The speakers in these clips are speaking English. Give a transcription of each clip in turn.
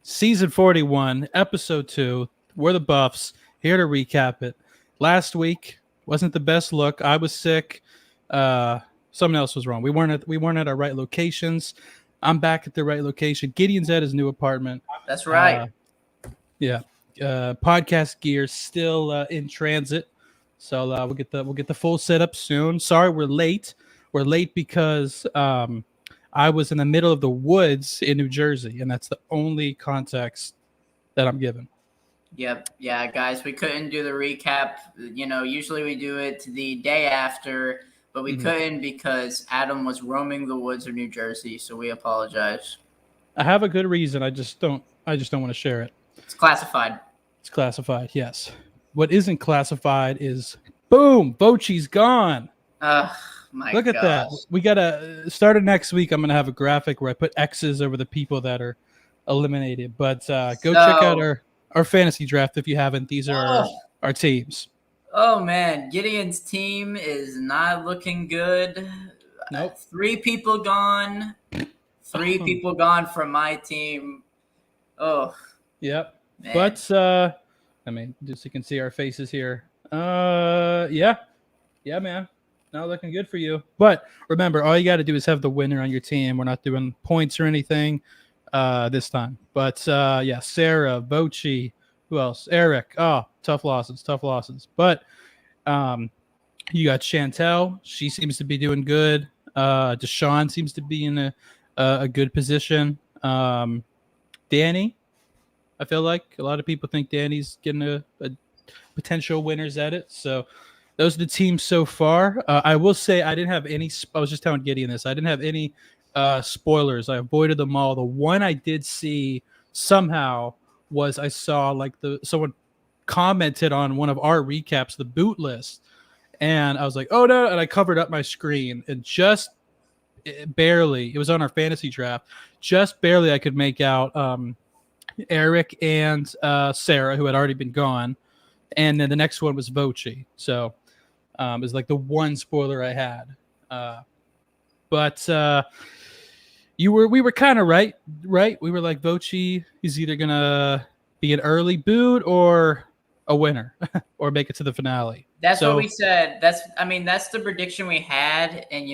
Season 41, Episode 2. We're the Buffs, here to recap it. Last week wasn't the best look. I was sick. Something else was wrong. We weren't at our right locations. I'm back at the right location. Gideon's at his new apartment. That's right. Yeah. Podcast gear still in transit. So we'll get the full setup soon. Sorry we're late. We're late because I was in the middle of the woods in New Jersey, and that's the only context that I'm given. Yep. Yeah, guys, we couldn't do the recap. Usually we do it the day after, but we couldn't because Adam was roaming the woods of New Jersey, so we apologize. I have a good reason. I just don't want to share it. It's classified. It's classified, yes. What isn't classified is boom, Bochy's gone. My Look at that. We gotta start it next week. I'm gonna have a graphic where I put X's over the people that are eliminated. But go check out our fantasy draft if you haven't. These are our teams. Oh man, Gideon's team is not looking good. Nope. 3 people gone. 3 people gone from my team. Oh. Yep. Man. But just so you can see our faces here. Yeah, man. Not looking good for you. But remember, all you got to do is have the winner on your team. We're not doing points or anything this time. But Sarah, Bochy, who else? Eric. Oh, tough losses. But you got Chantel. She seems to be doing good. Deshaun seems to be in a good position. Danny, I feel like a lot of people think Danny's getting a potential winners at it. So those are the teams so far. I will say I didn't have any. I was just telling Gideon this. I didn't have any spoilers. I avoided them all. The one I did see somehow was I saw someone commented on one of our recaps, the boot list, and I was like, oh no, and I covered up my screen and just barely. It was on our fantasy draft. Just barely I could make out Eric and Sarah, who had already been gone. And then the next one was Bochy. So it was like the one spoiler I had. But we were kind of right? We were like, Bochy is either going to be an early boot or a winner or make it to the finale. That's what we said. That's the prediction we had. And,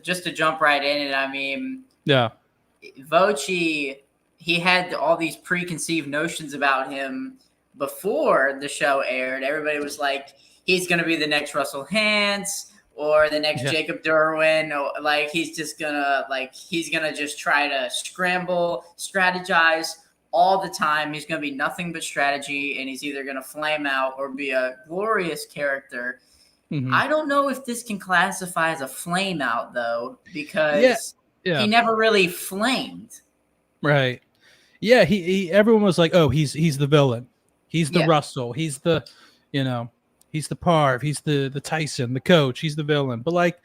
just to jump right in it, yeah, Bochy, he had all these preconceived notions about him before the show aired. Everybody was like, he's going to be the next Russell Hantz or the next Jacob Derwin. Or he's going to just try to scramble, strategize all the time. He's going to be nothing but strategy, and he's either going to flame out or be a glorious character. I don't know if this can classify as a flame out, though, because he never really flamed. Right. Yeah, he everyone was like, oh, he's the villain. He's the Russell. He's the, he's the Parv. He's the Tyson, the coach. He's the villain. But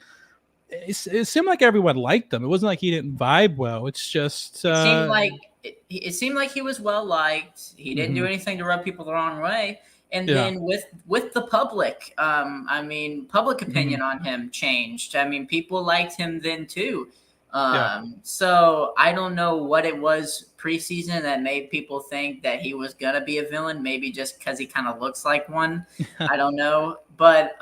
it seemed like everyone liked him. It wasn't like he didn't vibe well. It's just it seemed like he was well liked. He didn't do anything to rub people the wrong way. And then with the public, public opinion on him changed. People liked him then too. So I don't know what it was preseason that made people think that he was going to be a villain. Maybe just because he kind of looks like one. I don't know. But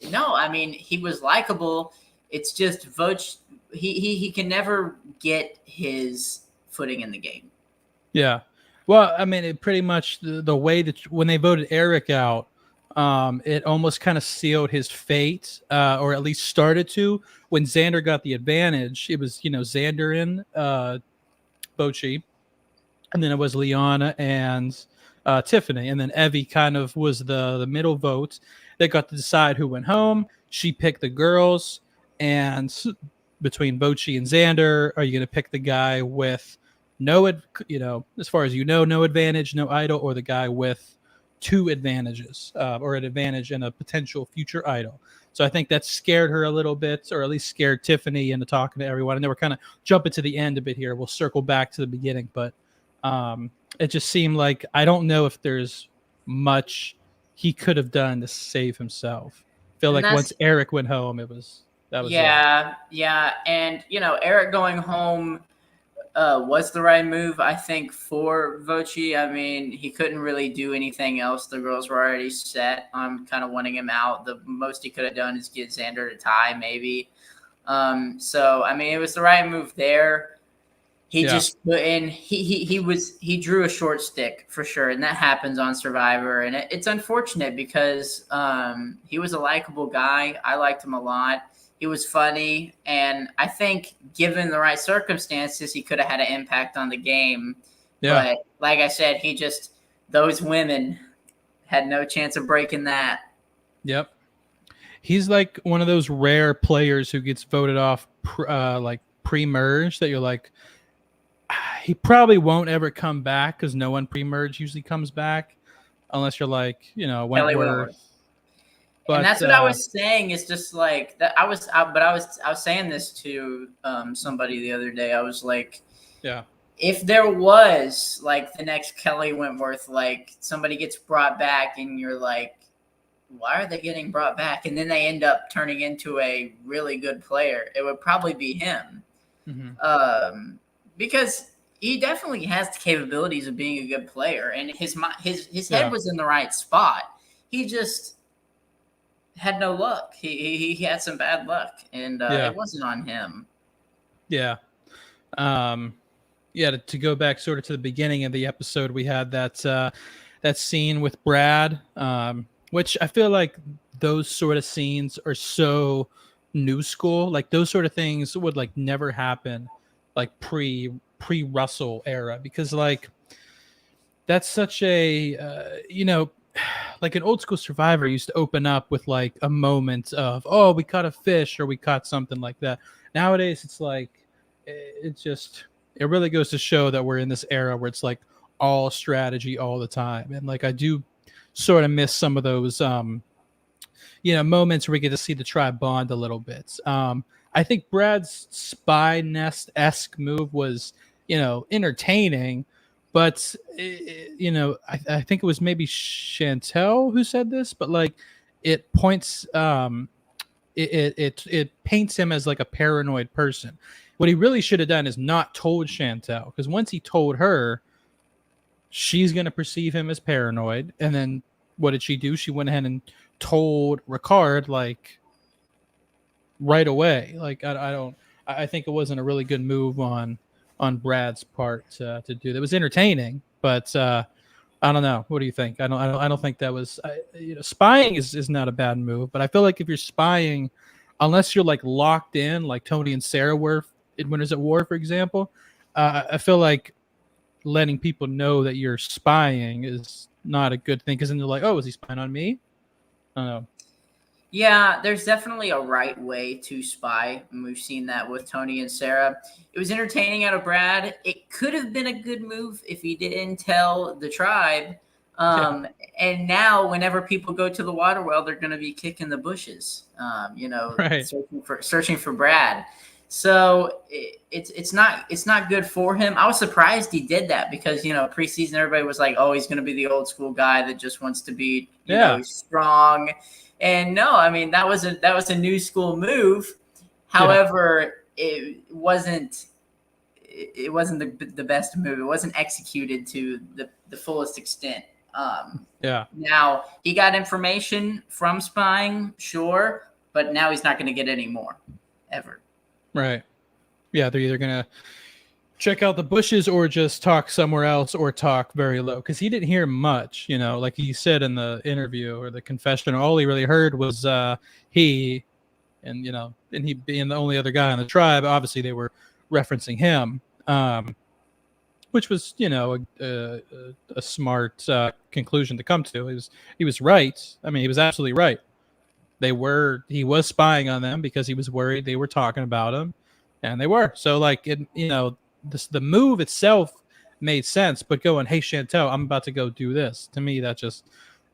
no, he was likable. It's just Voch. He can never get his footing in the game. Yeah. Well, it pretty much the way that when they voted Eric out, it almost kind of sealed his fate, or at least started to. When Xander got the advantage, it was, Xander in Bochy, and then it was Liana and Tiffany, and then Evie kind of was the middle vote that got to decide who went home. She picked the girls, and between Bochy and Xander, are you going to pick the guy with as far as no advantage, no idol, or the guy with 2 advantages, or an advantage and a potential future idol? So I think that scared her a little bit, or at least scared Tiffany into talking to everyone. And then we're kind of jumping to the end a bit here. We'll circle back to the beginning, but it just seemed like I don't know if there's much he could have done to save himself. I feel like once Eric went home, that was yeah. And Eric going home. was the right move, I think, for Vochi. I mean, he couldn't really do anything else. The girls were already set on kind of wanting him out. The most he could have done is get Xander to tie, maybe. So I mean, it was the right move there. He just put in. He drew a short stick for sure, and that happens on Survivor, and it's unfortunate because he was a likable guy. I liked him a lot. He was funny, and I think given the right circumstances, he could have had an impact on the game. Yeah. But like I said, those women had no chance of breaking that. Yep. He's like one of those rare players who gets voted off like pre-merge that you're like, he probably won't ever come back because no one pre-merge usually comes back unless you're like, Wentworth. But, and that's what I was saying. Is just like that. I was saying this to somebody the other day. I was like, yeah, if there was like the next Kelly Wentworth, like somebody gets brought back, and you're like, why are they getting brought back? And then they end up turning into a really good player. It would probably be him, because he definitely has the capabilities of being a good player, and his head was in the right spot. He just had no luck. He had some bad luck, and it wasn't on him. Yeah. To go back sort of to the beginning of the episode, we had that scene with Brad, which I feel like those sort of scenes are so new school. Like those sort of things would like never happen like pre Russell era, because like that's such a like an old school Survivor used to open up with like a moment of, oh, we caught a fish or we caught something like that. Nowadays it's like it really goes to show that we're in this era where it's like all strategy all the time. And like I do sort of miss some of those moments where we get to see the tribe bond a little bit. I think Brad's spy nest-esque move was entertaining, but I think it was maybe Chantel who said this, but like it points it paints him as like a paranoid person. What he really should have done is not told Chantel, because once he told her, she's going to perceive him as paranoid. And then what did she do? She went ahead and told Ricard like right away. Like I think it wasn't a really good move on Brad's part to do that. It was entertaining, but I don't know. What do you think? I don't think that was spying is not a bad move, but I feel like if you're spying, unless you're like locked in, like Tony and Sarah were in Winners at War, for example, I feel like letting people know that you're spying is not a good thing, because then they're like, oh, is he spying on me? I don't know. Yeah, there's definitely a right way to spy, and we've seen that with Tony and Sarah. It was entertaining out of Brad. It could have been a good move if he didn't tell the tribe. And now whenever people go to the water well, they're going to be kicking the bushes, right. searching for Brad. So it's not good for him. I was surprised he did that, because preseason everybody was like, oh, he's going to be the old school guy that just wants to be strong. And no, I mean that was a new school move. However, it wasn't the best move. It wasn't executed to the fullest extent. Now he got information from spying, sure, but now he's not going to get any more ever. Right. Yeah, they're either going to check out the bushes or just talk somewhere else or talk very low, because he didn't hear much, like he said in the interview or the confession. All he really heard was he and he being the only other guy on the tribe. Obviously they were referencing him, which was a smart conclusion to come to. He was right. I mean, he was absolutely right. He was spying on them because he was worried they were talking about him, and they were. So like the move itself made sense, but going, hey Chantel, I'm about to go do this, to me that just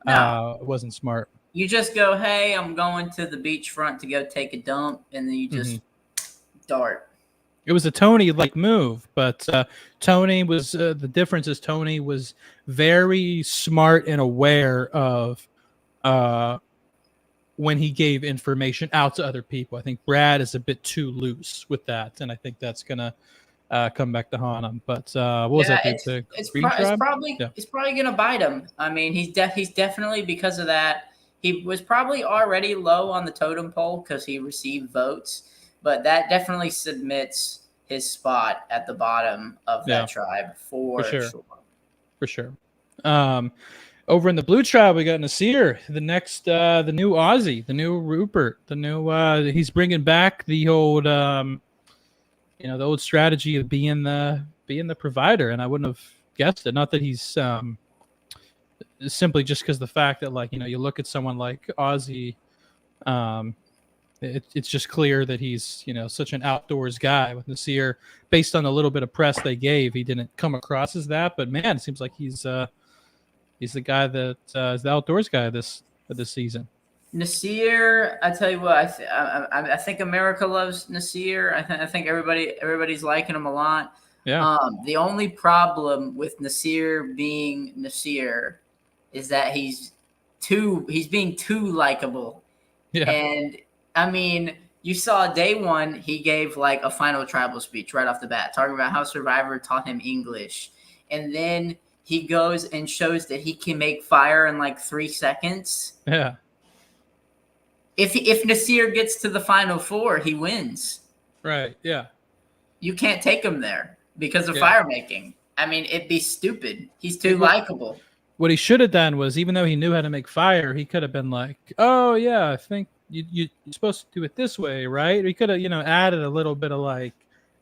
wasn't smart. You just go, hey, I'm going to the beachfront to go take a dump, and then you just dart. It was a Tony like move, but Tony was the difference is Tony was very smart and aware of when he gave information out to other people. I think Brad is a bit too loose with that, and I think that's gonna come back to haunt him. But what was that? The Green Tribe? Yeah. It's probably gonna bite him. I mean, he's definitely, because of that. He was probably already low on the totem pole because he received votes, but that definitely submits his spot at the bottom of that tribe for sure. For sure. Over in the Blue Tribe, we got Nasir, the next, the new Aussie, the new Rupert, the new. He's bringing back the old, the old strategy of being the provider, and I wouldn't have guessed it. Not that he's simply just because the fact that, like, you look at someone like Aussie, it's just clear that he's such an outdoors guy. With Nasir, based on a little bit of press they gave, he didn't come across as that, but man, it seems like he's the guy that is the outdoors guy this season. Nasir, I tell you what, I think America loves Nasir. I think everybody's liking him a lot. Yeah. The only problem with Nasir being Nasir is that he's being too likable. Yeah. And I mean, you saw day one, he gave like a final tribal speech right off the bat, talking about how Survivor taught him English. And then he goes and shows that he can make fire in like 3 seconds. Yeah. If Nasir gets to the final 4, he wins. Right. Yeah. You can't take him there because of fire making. I mean, it'd be stupid. He's too likable. What he should have done was, even though he knew how to make fire, he could have been like, "Oh yeah, I think you're supposed to do it this way, right?" Or he could have, added a little bit of like,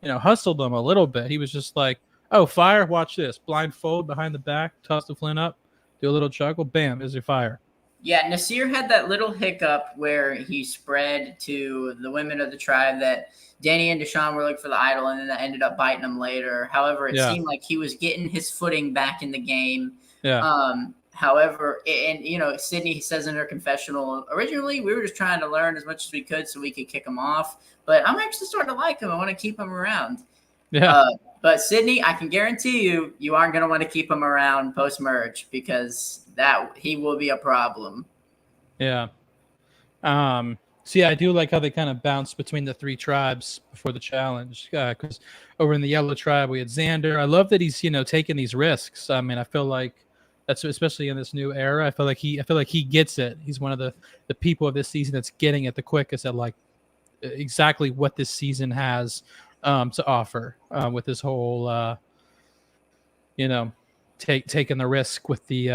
hustled them a little bit. He was just like, "Oh, fire! Watch this! Blindfold behind the back, toss the flint up, do a little chuckle, bam! There's your fire." Yeah, Nasir had that little hiccup where he spread to the women of the tribe that Danny and Deshaun were looking for the idol, and then that ended up biting him later. However, it seemed like he was getting his footing back in the game. Yeah. However, and Sydney says in her confessional, originally we were just trying to learn as much as we could so we could kick him off. But I'm actually starting to like him. I want to keep him around. Yeah. But Sydney, I can guarantee you aren't going to want to keep him around post-merge because he will be a problem. Yeah. I do like how they kind of bounce between the 3 tribes before the challenge. Because over in the Yellow Tribe, we had Xander. I love that he's taking these risks. I mean, I feel like that's, especially in this new era, I feel like he gets it. He's one of the people of this season that's getting it the quickest at like exactly what this season has to offer with this whole taking the risk with the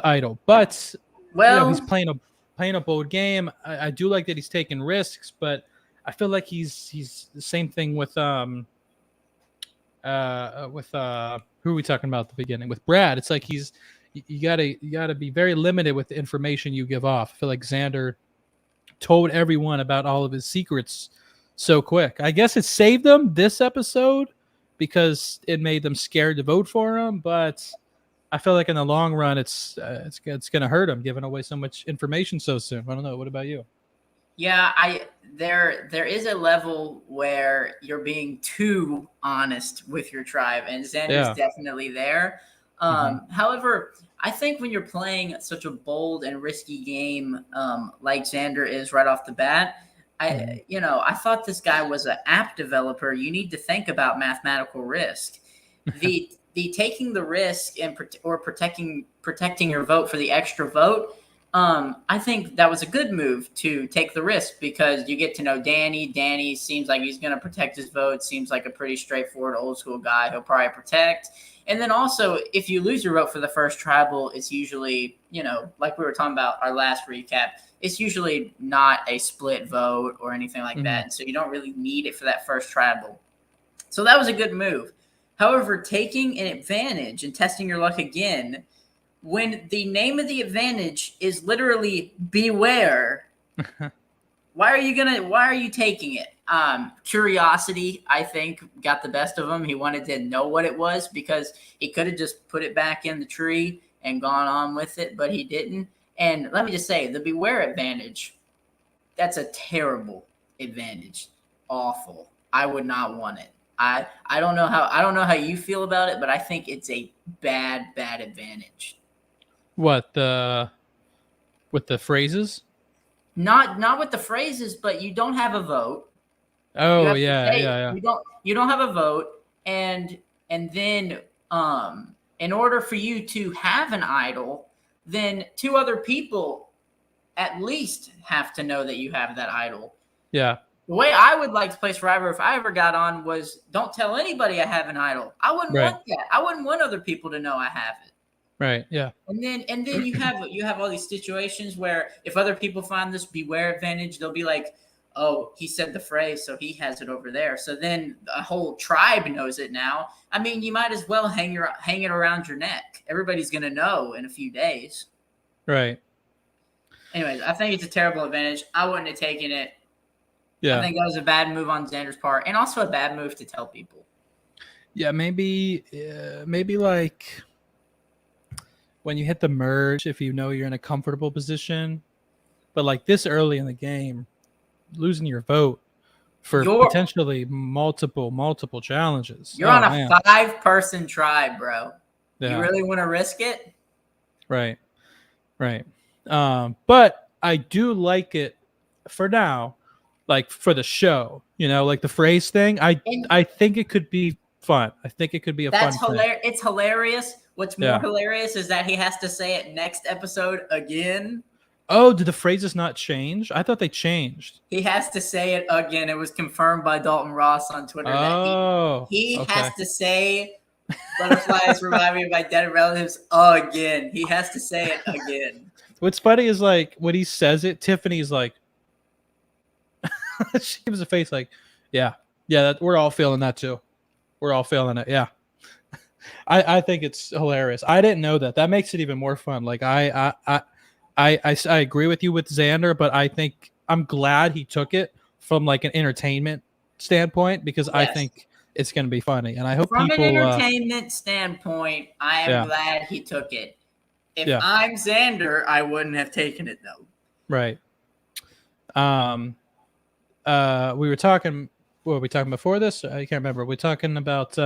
idol. But he's playing a bold game. I do like that he's taking risks, but I feel like he's the same thing with who are we talking about at the beginning? With Brad. It's like you gotta be very limited with the information you give off. I feel like Xander told everyone about all of his secrets so quick. I guess it saved them this episode because it made them scared to vote for him, but I feel like in the long run, it's going to hurt him giving away so much information so soon. I don't know. What about you? Yeah, there is a level where you're being too honest with your tribe, and Xander's definitely there. However, I think when you're playing such a bold and risky game like Xander is right off the bat, I thought this guy was an app developer. You need to think about mathematical risk. The taking the risk and protecting your vote for the extra vote. I think that was a good move to take the risk because you get to know Danny. Danny seems like he's going to protect his vote. Seems like a pretty straightforward old school guy. He'll probably protect. And then also, if you lose your vote for the first tribal, it's usually, like we were talking about our last recap, it's usually not a split vote or anything like that. And so you don't really need it for that first tribal. So that was a good move. However, taking an advantage and testing your luck again, when the name of the advantage is literally beware, why are you taking it? Curiosity, I think, got the best of him. He wanted to know what it was because he could have just put it back in the tree and gone on with it, but he didn't. And let me just say, the beware advantage, that's a terrible advantage. Awful. I would not want it. I don't know how you feel about it, but I think it's a bad advantage. What, with the phrases? Not with the phrases, but you don't have a vote. You Oh have to yeah, say it. yeah, You don't have a vote, and then in order for you to have an idol, then two other people at least have to know that you have that idol. yeah, The way I would like to play Survivor if I ever got on was don't tell anybody I have an idol. I wouldn't right, want that. I wouldn't want other people to know I have it. right, yeah, And then you have all these situations where if other people find this beware advantage, they'll be like, "Oh, he said the phrase, so he has it over there." So then a whole tribe knows it now. I mean, you might as well hang it around your neck. Everybody's gonna know in a few days. right, Anyways, I think it's a terrible advantage. I wouldn't have taken it. I yeah, think that was a bad move on Xander's part, and also a bad move to tell people. yeah. Maybe like when you hit the merge, if you know you're in a comfortable position, but like this early in the game, losing your vote for You're potentially multiple challenges. you're on Oh a man, 5-person tribe, bro. You yeah, really want to risk it? right, right. But I do like it for now, like for the show. Like the phrase thing. I And I think it could be fun. I think it could be a that's fun thing. hilarious. It's hilarious. What's more Yeah. hilarious is that he has to say it next episode again. Oh, did the phrases not change? I thought they changed. He has to say it again. It was confirmed by Dalton Ross on Twitter that Oh, he has okay. to say butterflies remind me of my dead relatives again. He has to say it again. What's funny is like when he says it, Tiffany's like, she gives a face like, yeah, yeah, we're all feeling that too. We're all feeling it. Yeah. I think it's hilarious. I didn't know that. That makes it even more fun. Like I agree with you with Xander, but I think I'm glad he took it from like an entertainment standpoint because I Yes. think it's going to be funny, and I hope From an people. entertainment standpoint, I am Yeah, glad he took it. If yeah, I'm Xander, I wouldn't have taken it though. right. Um, we were talking. What were we talking before this? I can't remember. We're talking about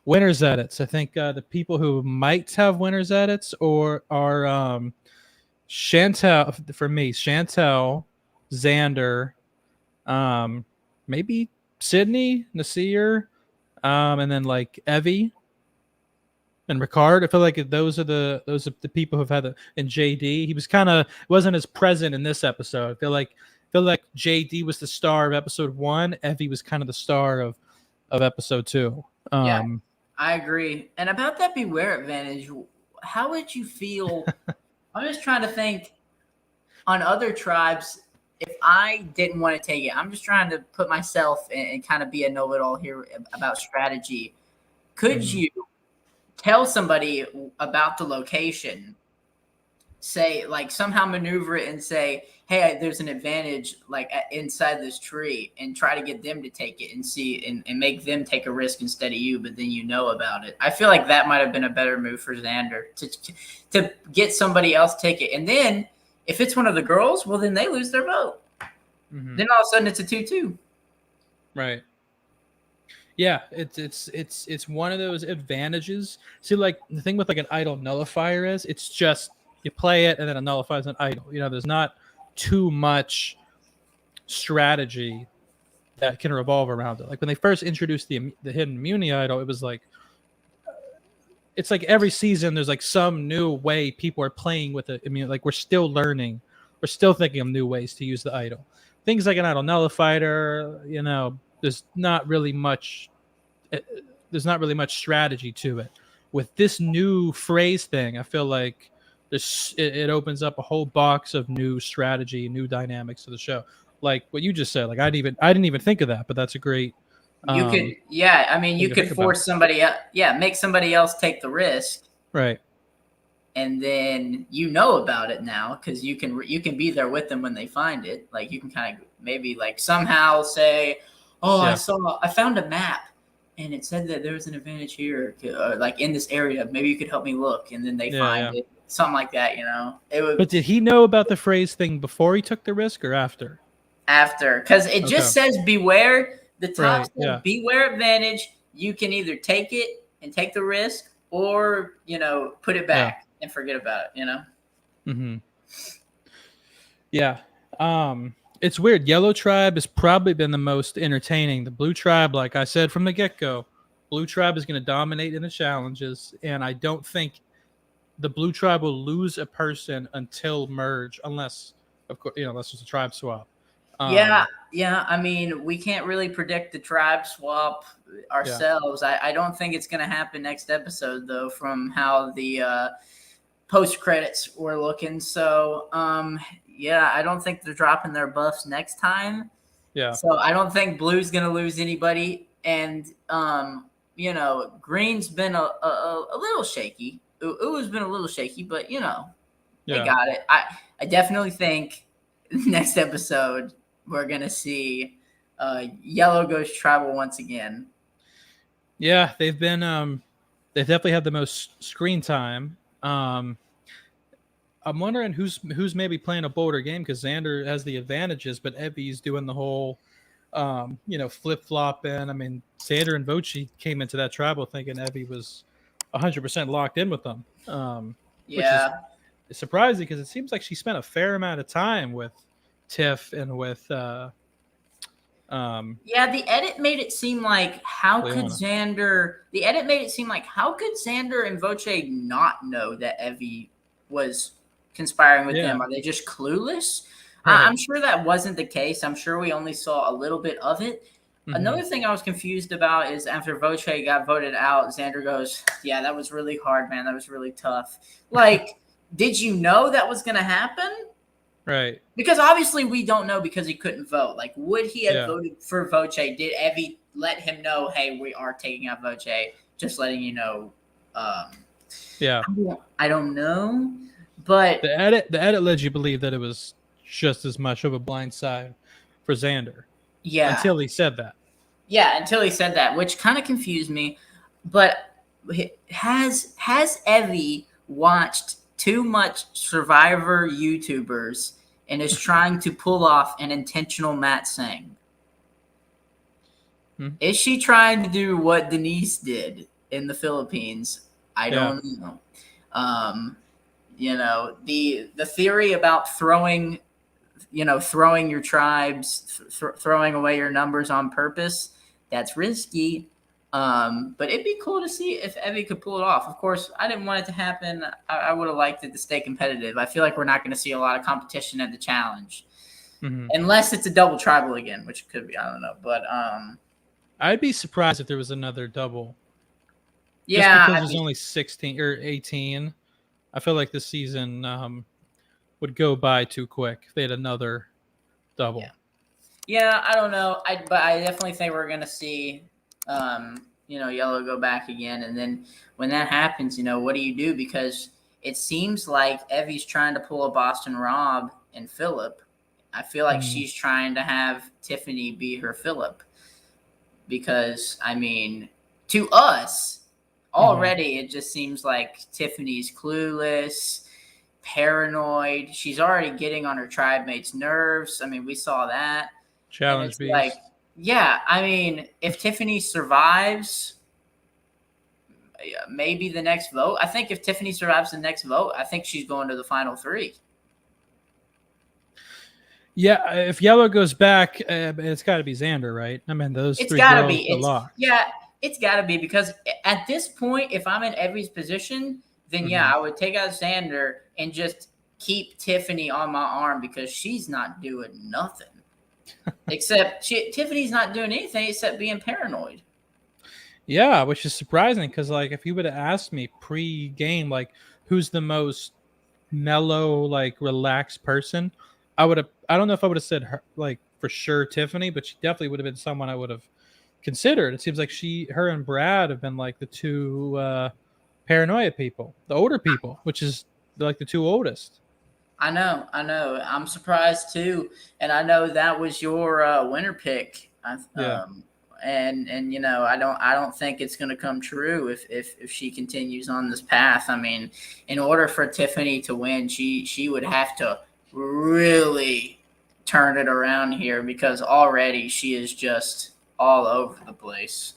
winners edits. I think the people who might have winners edits or are Chantel for me. Chantel, Xander, maybe Sydney, Nasir, and then like Evie and Ricard. I feel like those are the people who've had and JD. He was kind of wasn't as present in this episode. I feel like JD was the star of episode 1. Evie was kind of the star of episode 2. Yeah, I agree. And about that beware advantage, how would you feel? I'm just trying to think on other tribes. If I didn't want to take it, I'm just trying to put myself and kind of be a know-it-all here about strategy. Could Mhm. you tell somebody about the location, say like somehow maneuver it and say, "Hey, there's an advantage like inside this tree," and try to get them to take it and see and make them take a risk instead of you, but then you know about it. I feel like that might have been a better move for Xander to get somebody else take it, and then if it's one of the girls, well, then they lose their vote. Mhm. Then all of a sudden it's a 2-2. Right. Yeah, it's one of those advantages. See, like the thing with like an idol nullifier is it's just you play it and then it nullifies an idol. There's not too much strategy that can revolve around it. Like when they first introduced the hidden immunity idol, it was like it's like every season there's like some new way people are playing with it. I mean, like we're still learning, we're still thinking of new ways to use the idol. Things like an idol nullifier, there's not really much. There's not really much strategy to it. With this new phrase thing, I feel like it opens up a whole box of new strategy, new dynamics to the show. Like what you just said. Like I didn't even think of that, but that's a great You could, yeah. I mean, thing you to could think about. force somebody else, yeah, make somebody else take the risk, Right. and then you know about it now because you can be there with them when they find it. Like you can kind of maybe like somehow say, "Oh, Yeah. I found a map, and it said that there's an advantage here, like in this area. Maybe you could help me look." And then they Yeah. find Yeah. it, something like that. It would But did he know about the phrase thing before he took the risk or after? after because it Okay. just says beware. The top Right. says Yeah. beware advantage. You can either take it and take the risk, or put it Yeah. back and forget about it. Mm-hmm. Yeah. It's weird. Yellow Tribe has probably been the most entertaining. The Blue Tribe, like I said from the get go, Blue Tribe is going to dominate in the challenges, and I don't think the Blue Tribe will lose a person until merge, unless, of course, unless it's a tribe swap. Yeah, yeah. I mean, we can't really predict the tribe swap Yeah. ourselves. I don't think it's going to happen next episode, though, from how the post credits were looking. So, yeah, I don't think they're dropping their buffs next time. Yeah. So I don't think Blue's going to lose anybody. And, Green's been a little shaky. U's been a little shaky, but, they got it. I definitely think next episode we're going to see Yellow Ghost Tribal once again. Yeah, they've definitely had the most screen time. I'm wondering who's maybe playing a bolder game, because Xander has the advantages, but Evie's doing the whole, flip flopping. I mean, Xander and Vochi came into that tribal thinking Evie was 100% locked in with them, which is surprising because it seems like she spent a fair amount of time with Tiff and with. The edit made it seem like how Leona. could Xander and Voce not know that Evie was conspiring with them? Are they just clueless? Right. I'm sure that wasn't the case. I'm sure we only saw a little bit of it. Mm-hmm. Another thing I was confused about is after Voce got voted out, Xander goes, "Yeah, that was really hard, man. That was really tough." Like, did you know that was going to happen? Right. Because obviously we don't know because he couldn't vote. Like, would he have voted for Voce? Did Evie let him know, hey, we are taking out Voce? Just letting you know. I don't know. But the edit led you to believe that it was just as much of a blind side for Xander. Yeah. Until he said that. Yeah, until he said that, which kind of confused me. But has Evie watched too much Survivor YouTubers and is trying to pull off an intentional Matt Sang? Is she trying to do what Denise did in the Philippines? I don't know. The theory about throwing your tribes, throwing away your numbers on purpose, that's risky. But it'd be cool to see if Evie could pull it off. Of course, I didn't want it to happen. I would have liked it to stay competitive. I feel like we're not going to see a lot of competition at the challenge. Unless it's a double tribal again, which could be, I don't know. But I'd be surprised if there was another double. Yeah. Just because there's only 16 or 18. I feel like this season would go by too quick if they had another double. Yeah, I don't know. But I definitely think we're going to see Yellow go back again. And then when that happens, what do you do? Because it seems like Evie's trying to pull a Boston Rob and Phillip. I feel like she's trying to have Tiffany be her Phillip. Because, I mean, to us, already it just seems like Tiffany's clueless, paranoid. She's already getting on her tribe mates' nerves. I mean, we saw that. Challenge beast. I mean, if Tiffany survives, maybe the next vote. I think if Tiffany survives the next vote, I think she's going to the final 3. Yeah, if Yellow goes back, it's got to be Xander, right? I mean, those it's 3 gotta girls be. are locked. Yeah, it's got to be, because at this point, if I'm in Evie's position, then I would take out Xander and just keep Tiffany on my arm, because she's not doing nothing. Tiffany's not doing anything except being paranoid. Yeah, which is surprising, because if you would have asked me pre-game, who's the most mellow, relaxed person, I don't know if I would have said her, for sure Tiffany, but she definitely would have been someone I would have considered. It seems like her and Brad have been the 2 paranoia people, the older people, which is the 2 oldest. I know. I'm surprised too, and I know that was your winner pick. And I don't think it's going to come true if she continues on this path. I mean, in order for Tiffany to win, she would have to really turn it around here, because already she is just all over the place.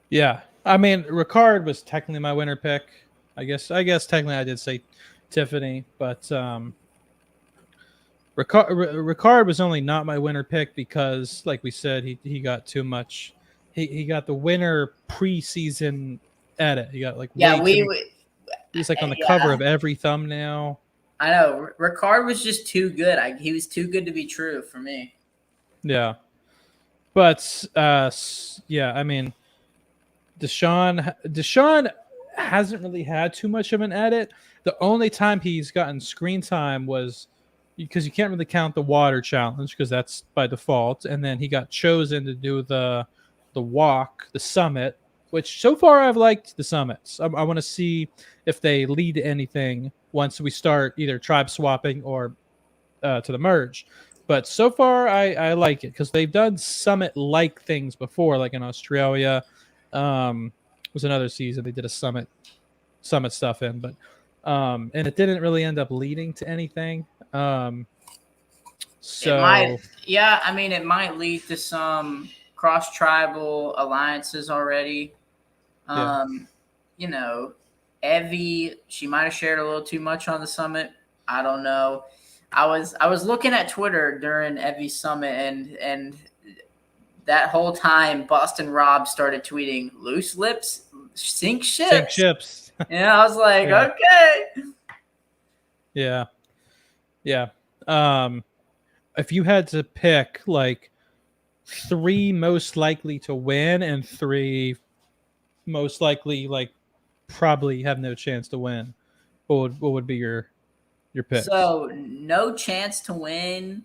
Yeah, I mean, Ricard was technically my winner pick. I guess technically I did say Tiffany, but Ricard was only not my winner pick because, like we said, he got too much. He got the winner preseason edit. He got like way Yeah, too much. He's like on the cover yeah, of every thumbnail. I know. Ricard was just too good. He was too good to be true for me. Yeah, but yeah, I mean, Deshaun hasn't really had too much of an edit. The only time he's gotten screen time was because you can't really count the water challenge because that's by default, and then he got chosen to do the walk, the summit, which so far I've liked the summits. I want to see if they lead to anything once we start either tribe swapping or to the merge. But so far, I like it because they've done summit-like things before, like in Australia. Was another season they did a summit stuff in, but and it didn't really end up leading to anything. It might, So yeah. I mean, it might lead to some cross-tribal alliances already. yeah, You know, Evie, she might have shared a little too much on the summit. I don't know. I was looking at Twitter during Evie's summit, and that whole time Boston Rob started tweeting loose lips sink sink ships. ships. Yeah, I was like, Yeah. okay. Yeah, yeah. If you had to pick like 3 most likely to win and 3 most likely like probably have no chance to win, what would be your picks? So no chance to win.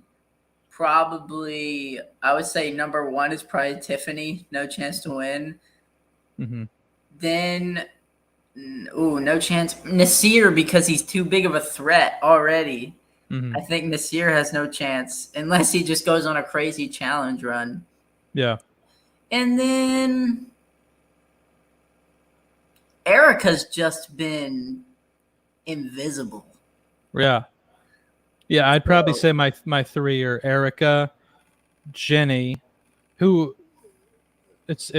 Probably, I would say number one is probably Tiffany. No chance to win. Mm-hmm. Then, no chance. Nasir, because he's too big of a threat already. Mm-hmm. I think Nasir has no chance unless he just goes on a crazy challenge run. Yeah. And then Erica's just been invisible. Yeah. Yeah, I'd probably So, say my 3 are Erica, Jenny, who it's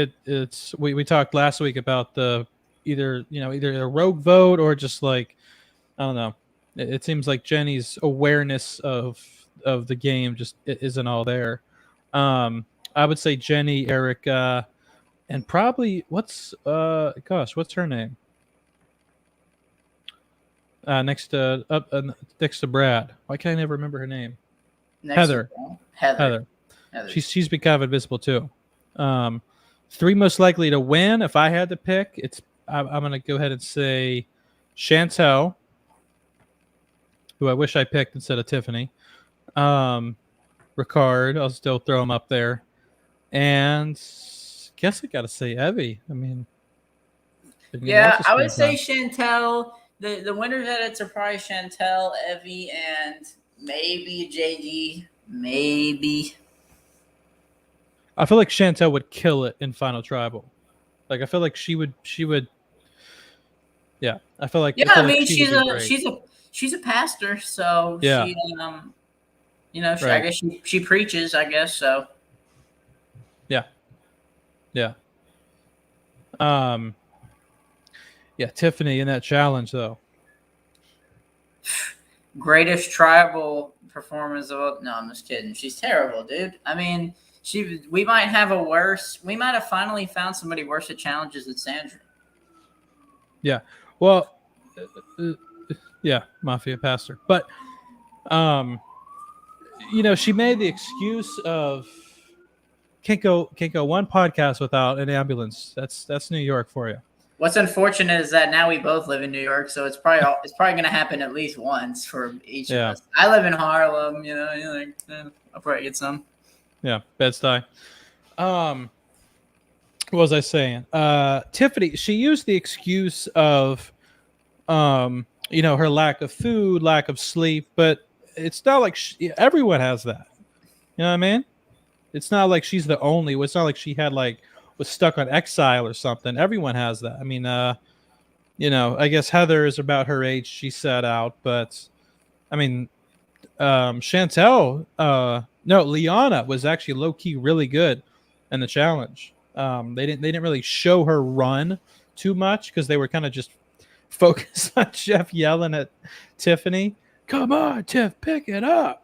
we talked last week about the either a rogue vote or just like I don't know. It seems like Jenny's awareness of the game just isn't all there. I would say Jenny, Erica, and probably what's her name? Next to Brad. Why can't I never remember her name? next Heather. to Heather. She's become invisible too. 3 most likely to win. If I had to pick, I'm gonna go ahead and say Chantel, who I wish I picked instead of Tiffany. Ricard, I'll still throw him up there, and guess I gotta say Evie. I mean, Yeah, I would say Chantel. The winners edits are probably Chantel, Evie, and maybe JD. Maybe. I feel like Chantel would kill it in Final Tribal. Like I feel like she would. Yeah, I feel like. Yeah, I mean like she's a pastor, so yeah. she Right. I guess she preaches. I guess so. Yeah. Yeah. Yeah, Tiffany in that challenge though. Greatest tribal performance of all. No, I'm just kidding. She's terrible, dude. I mean, we might have finally found somebody worse at challenges than Sandra. Yeah. Well, yeah, mafia pastor. But she made the excuse of can't go one podcast without an ambulance. That's New York for you. What's unfortunate is that now we both live in New York, so it's probably going to happen at least once for each of us. I live in Harlem, I'll probably get some. Yeah, Bed-Stuy. What was I saying? Tiffany, she used the excuse of, her lack of food, lack of sleep, but it's not like everyone has that. You know what I mean? It's not like she's the only. It's not like she was stuck on exile or something. Everyone has that. I mean, I guess Heather is about her age. She set out, but I mean, Chantel, no, Liana was actually low key really good in the challenge. They didn't really show her run too much because they were kind of just focused on Jeff yelling at Tiffany, "Come on, Tiff, pick it up."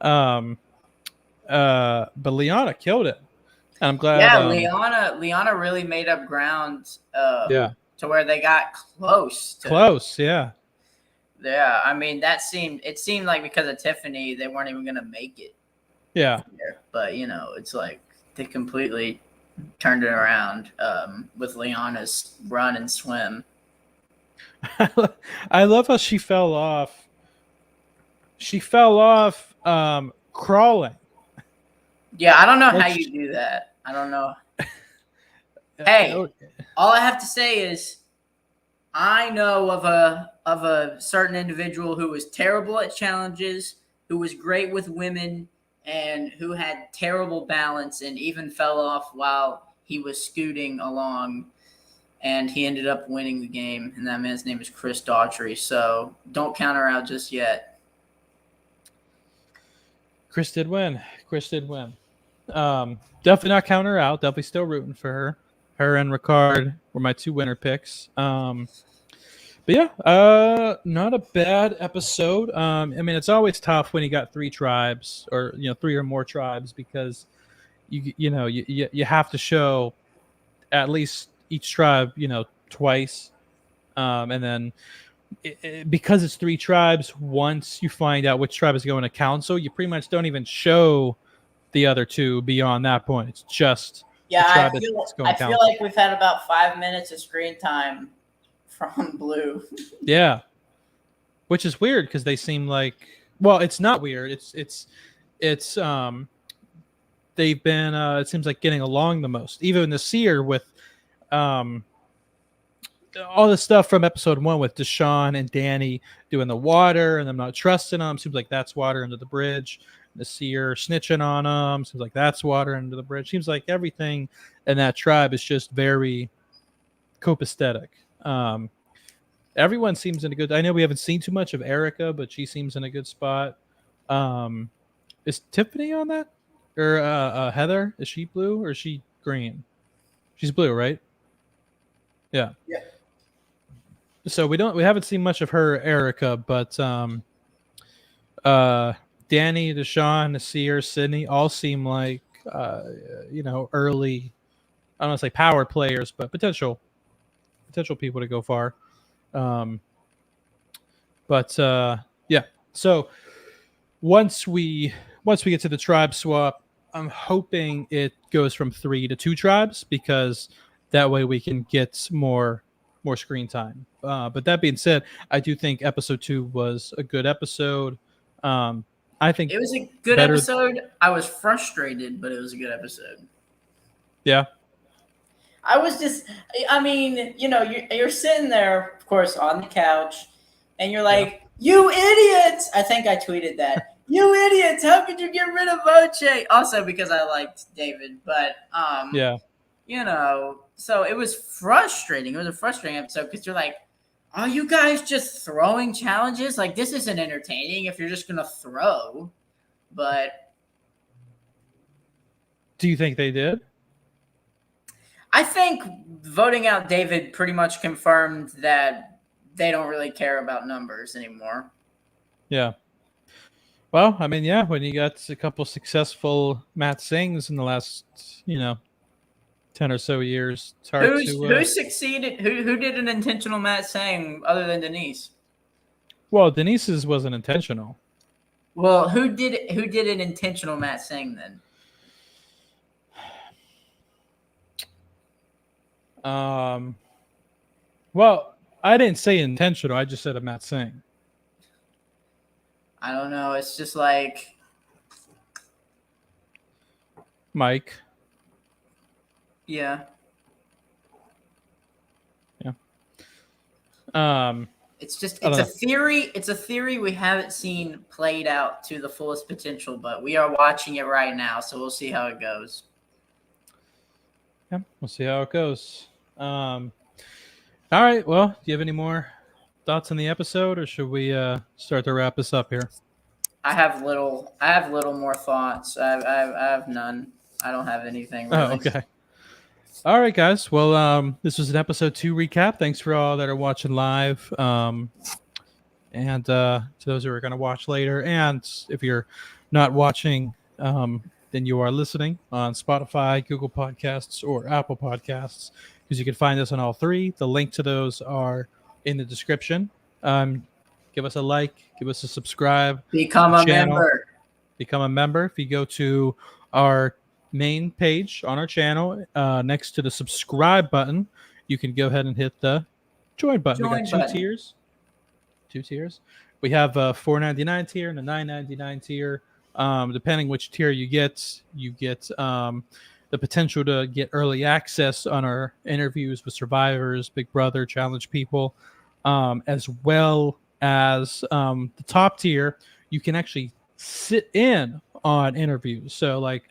Um, but Liana killed it. And I'm glad. Yeah, Liana really made up ground. Yeah. To where they got close. Close. Yeah. Yeah, I mean it seemed like because of Tiffany they weren't even gonna make it. Yeah. There. But it's like they completely turned it around with Liana's run and swim. I love how she fell off. She fell off crawling. Yeah, I don't know Like how you do that. I don't know. Hey, all I have to say is I know of a certain individual who was terrible at challenges, who was great with women, and who had terrible balance and even fell off while he was scooting along, and he ended up winning the game. And that man's name is Chris Daughtry. So don't count her out just yet. Chris did win. Definitely not count her out. Definitely still rooting for her. Her and Ricard were my 2 winner picks. But yeah, not a bad episode. I mean, it's always tough when you got 3 tribes or 3 or more tribes because you have to show at least each tribe twice, and then because it's 3 tribes. Once you find out which tribe is going to council, you pretty much don't even show the other 2 beyond that point. It's just I feel like we've had about 5 minutes of screen time from Blue. Yeah, which is weird because they seem like, well, it's not weird. It's they've been it seems like getting along the most, even this year with all the stuff from episode 1 with Deshaun and Danny doing the water and them not trusting them. Seems like that's water under the bridge. The seer snitching on them. Seems like that's water under the bridge. Seems like everything in that tribe is just very copacetic. Everyone seems in a good. I know we haven't seen too much of Erica, but she seems in a good spot. Is Tiffany on that, or Heather? Is she blue or is she green? She's blue, right? Yeah. Yeah. So we haven't seen much of her, Erica, but Danny, Deshaun, Nasir, Sydney all seem like early. I don't want to say power players, but potential people to go far. Yeah. So once we get to the tribe swap, I'm hoping it goes from 3 to 2 tribes because that way we can get more screen time. But that being said, I do think episode 2 was a good episode. I think it was a good episode. I was frustrated, but it was a good episode. Yeah. I was just, I mean, you're sitting there, of course, on the couch, and you're like, you idiots! I think I tweeted that. You idiots! How could you get rid of Voce? Also because I liked David, but so it was frustrating. It was a frustrating episode because you're like, are you guys just throwing challenges? Like, this isn't entertaining if you're just gonna throw. But do you think they did? I think voting out David pretty much confirmed that they don't really care about numbers anymore. Yeah. Well, I mean, yeah, when you got a couple successful Matt Sings in the last, 10 or so years, it's hard who succeeded? Who did an intentional Matt Sang other than Denise? Well, Denise's wasn't intentional. Well, who did an intentional Matt Sang then? Well, I didn't say intentional. I just said a Matt Sing. I don't know. It's just like Mike. Yeah. Yeah. It's a theory. It's a theory we haven't seen played out to the fullest potential, but we are watching it right now, so we'll see how it goes. Yeah, we'll see how it goes. All right. Well, do you have any more thoughts on the episode, or should we start to wrap this up here? I have little more thoughts. I have none. I don't have anything really. Oh, okay. All right, guys. Well, this was an episode 2 recap. Thanks for all that are watching live. And to those who are going to watch later, and if you're not watching, then you are listening on Spotify, Google Podcasts, or Apple Podcasts, because you can find us on all three. The link to those are in the description. Give us a like, give us a subscribe. Become a member. Become a member. If you go to our main page on our channel, next to the subscribe button, you can go ahead and hit the join button. We got two tiers. We have a $4.99 tier and a $9.99 tier. Depending which tier you get the potential to get early access on our interviews with survivors, Big Brother, challenge people, as well as the top tier. You can actually sit in on interviews. So like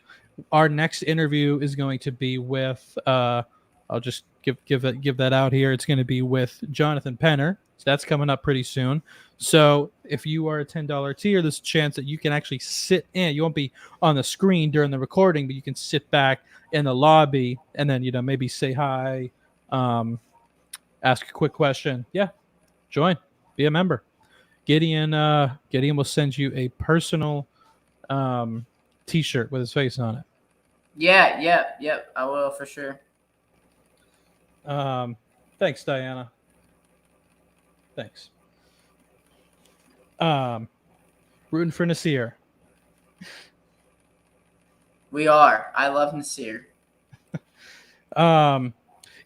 our next interview is going to be with I'll just give that out here. It's going to be with Jonathan Penner. So that's coming up pretty soon. So if you are a $10 tier, there's a chance that you can actually sit in. You won't be on the screen during the recording, but you can sit back in the lobby and then, maybe say hi, ask a quick question. Yeah, join, be a member. Gideon will send you a personal T-shirt with his face on it. Yeah, I will for sure. Thanks, Diana. Thanks. Rooting for Nasir. We are. I love Nasir.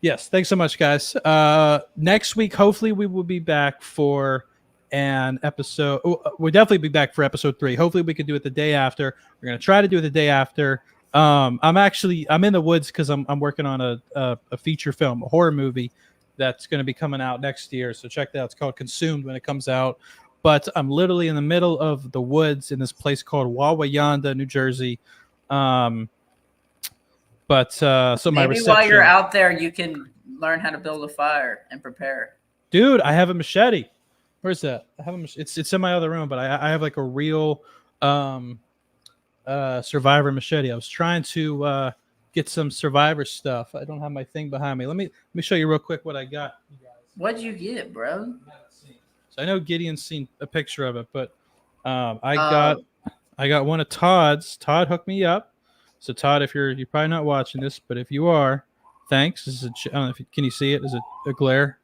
Yes, thanks so much, guys. Next week, hopefully, we will be back for an episode. We'll definitely be back for episode 3. Hopefully, we could do it the day after. We're gonna try to do it the day after. I'm in the woods because I'm working on a feature film, a horror movie that's going to be coming out next year. So check that out. It's called Consumed when it comes out. But I'm literally in the middle of the woods in this place called Wawayanda, New Jersey. So my maybe reception, while you're out there, you can learn how to build a fire and prepare. Dude, I have a machete. Where's that? I have a it's in my other room, but I have like a real Survivor machete. I was trying to get some Survivor stuff. I don't have my thing behind me. Let me show you real quick what I got. You guys. What'd you get, bro? So I know Gideon's seen a picture of it, but I got one of Todd's. Todd hooked me up. So Todd, if you're probably not watching this, but if you are, thanks. This is I don't know if can you see it? Is it a glare?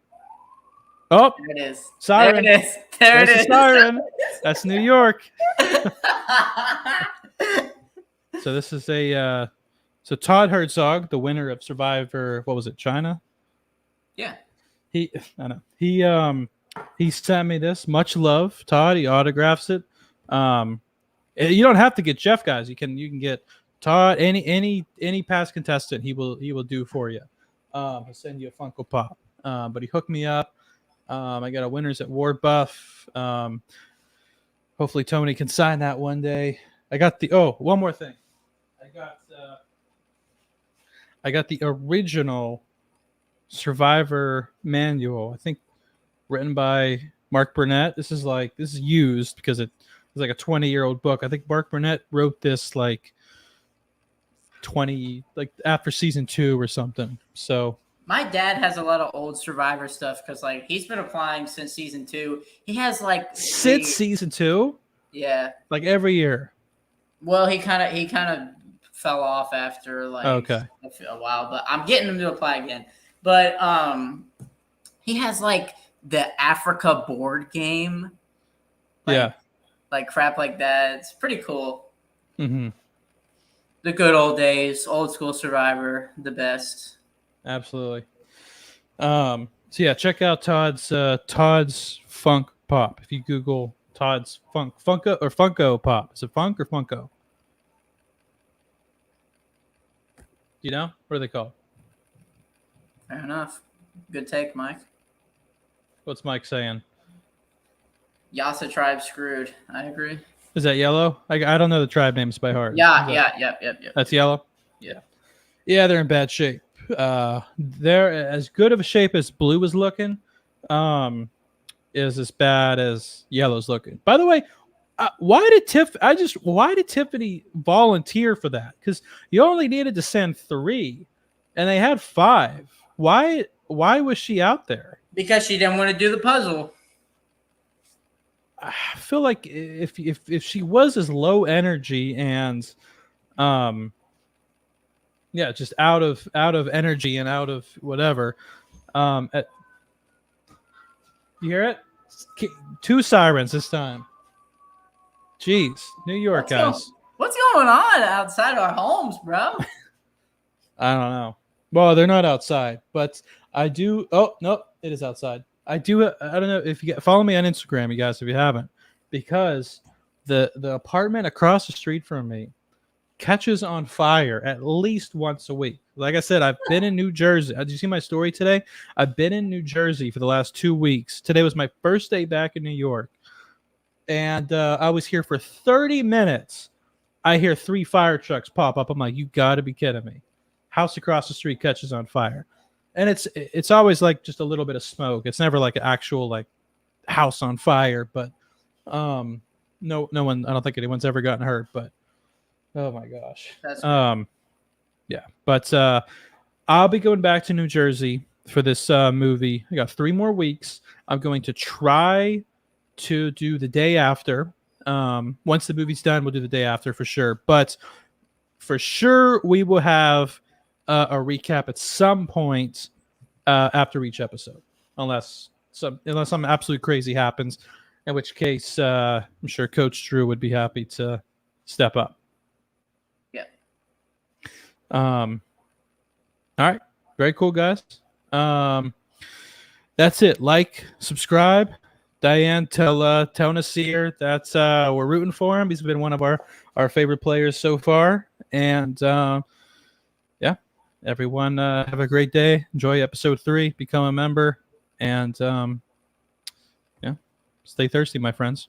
Oh, there it is. Siren. There it is. There it is. Siren. That's New York. So this is so Todd Herzog, the winner of Survivor, what was it, China? Yeah. He sent me this. Much love, Todd. He autographs it. You don't have to get Jeff, guys. You can get Todd, any past contestant, he will do for you. He'll send you a Funko Pop. But he hooked me up. I got a winners at War Buff. Hopefully Tony can sign that one day. I got one more thing. I got the original Survivor manual. I think written by Mark Burnett. This is used because it's like a 20-year-old book. I think Mark Burnett wrote this like after season 2 or something. So my dad has a lot of old Survivor stuff because like he's been applying since season 2. He has like since season 2. Yeah, like every year. Well, he kind of fell off after like a while, but I'm getting him to apply again. But he has like the Africa board game. Like crap like that. It's pretty cool. Mm-hmm. The good old days, old school Survivor, the best. Absolutely. So yeah, check out Todd's Funk Pop. If you Google Todd's Funko Pop. Is it Funk or Funko? You know? What are they called? Fair enough. Good take, Mike. What's Mike saying? Yasa tribe screwed. I agree. Is that yellow? I don't know the tribe names by heart. Yep. That's yellow? Yeah. Yeah, they're in bad shape. They're as good of a shape as blue is looking. Is as bad as yellow's looking. By the way, why did Tiffany volunteer for that? Because you only needed to send 3, and they had 5. Why was she out there? Because she didn't want to do the puzzle. I feel like if she was as low energy and yeah, just out of energy and out of whatever. You hear it? 2 sirens this time. Jeez, New York guys. What's going on outside our homes, bro? I don't know. Well, they're not outside, but I do. Oh no, it is outside. I do. I don't know if you follow me on Instagram, you guys, if you haven't, because the apartment across the street from me catches on fire at least once a week. Like I said, I've been in New Jersey. Did you see my story today? I've been in New Jersey for the last 2 weeks. Today was my first day back in New York, and I was here for 30 minutes. I hear 3 fire trucks pop up. I'm like, you got to be kidding me. House across the street catches on fire. And it's always like just a little bit of smoke. It's never like an actual like house on fire, but no one, I don't think anyone's ever gotten hurt, but oh my gosh. That's yeah. But I'll be going back to New Jersey for this movie. I got 3 more weeks. I'm going to try to do the day after. Once the movie's done, we'll do the day after for sure. But for sure, we will have a recap at some point after each episode, unless something absolutely crazy happens, in which case I'm sure Coach Drew would be happy to step up. Yeah. All right. Very cool, guys. That's it. Like, subscribe. Diane, tell Nasir that's we're rooting for him. He's been one of our favorite players so far. And yeah, everyone have a great day. Enjoy episode 3. Become a member. And yeah, stay thirsty, my friends.